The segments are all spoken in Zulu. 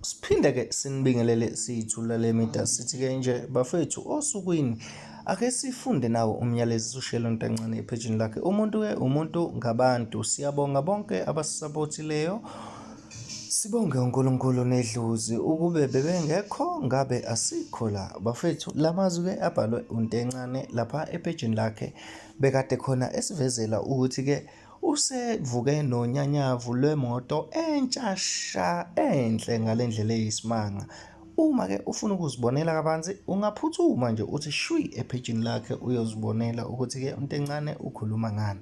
Siphinde-ke sinibingelele siyithula le mida sithi-ke nje bafethu osukwini ake sifunde nawo umyalezo ushelo ntancane ephejini lakhe. Umuntu-ke umuntu ngabantu. Siyabonga bonke abasisapothileyo. Sibonge uNkulunkulu nedlozi ukube bebengekho ngabe asikho la. Bafethu lamazwi-ke abhalwe uNtencane lapha ephejini lakhe bekade khona esivezela ukuthi-ke usevuke nonyanyavu lwemoto entshasha enhle ngale ndlela eyisimanga. Uma-ke ufuna ukuzibonela kabanzi ungaphuthuma nje uthi shwi ephejini lakhe uyozibonela ukuthi-ke uNtencane ukhuluma ngani.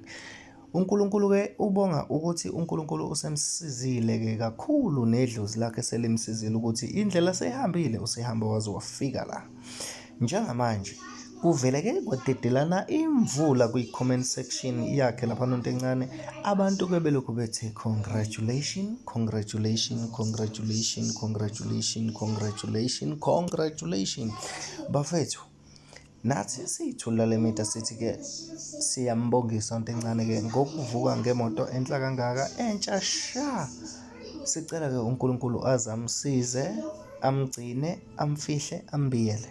uNkulunkulu-ke ubonga ukuthi uNkulunkulu usemsizile-ke kakhulu nedlozi lakhe selimsizile ukuthi indlela seyihambile usehamba waze wafika la. Njengamanje kuvele-ke kwadedelana imvula kwi-comment section yakhe lapha uNtencane. Abantu-ke belokhu bethe congratulations, congratulations, congratulations, congratulations, congratulations, congratulations. Bafethu nathi siyithula le mida sithi-ke siyambongisa uNtencane-ke ngokuvuka ngemoto enhla kangaka entshasha. Sicela-ke uNkulunkulu aze amsize, amgcine, amfihle, ambiyele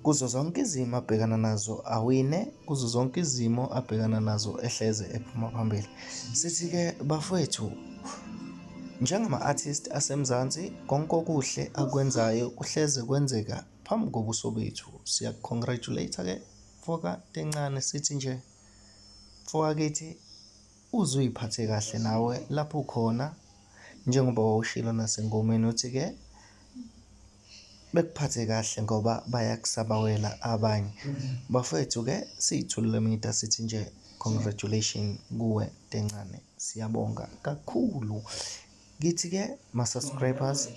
kuzo zonke izimo abhekana nazo, awine kuzo zonke izimo abhekana nazo, ehleze ephuma phambili. Sithi-ke bafowethu njengama-artist asemzansi konke okuhle akwenzayo kuhleze kwenzeka phambi kobuso bethu. Siyaku-congratulate-ke mfoka Tencane, sithi nje mfokakithi uze uyiphathe kahle nawe lapho ukhona, njengoba wawushilo nasengomeni uthi-ke bekuphathe kahle ngoba bayakusabawela abanye. Bafethu-ke siyithule mida sithi nje congratulations kuwe Tencane, siyabonga kakhulu. Kithi-ke ma-subscribers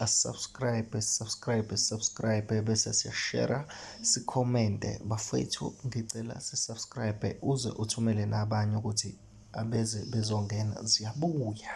subscribe bese siyashare, sikhomente. Bafethu ngicela sisubscribe uze uthumele nabanye ukuthi abeze bezongena, ziyabuya.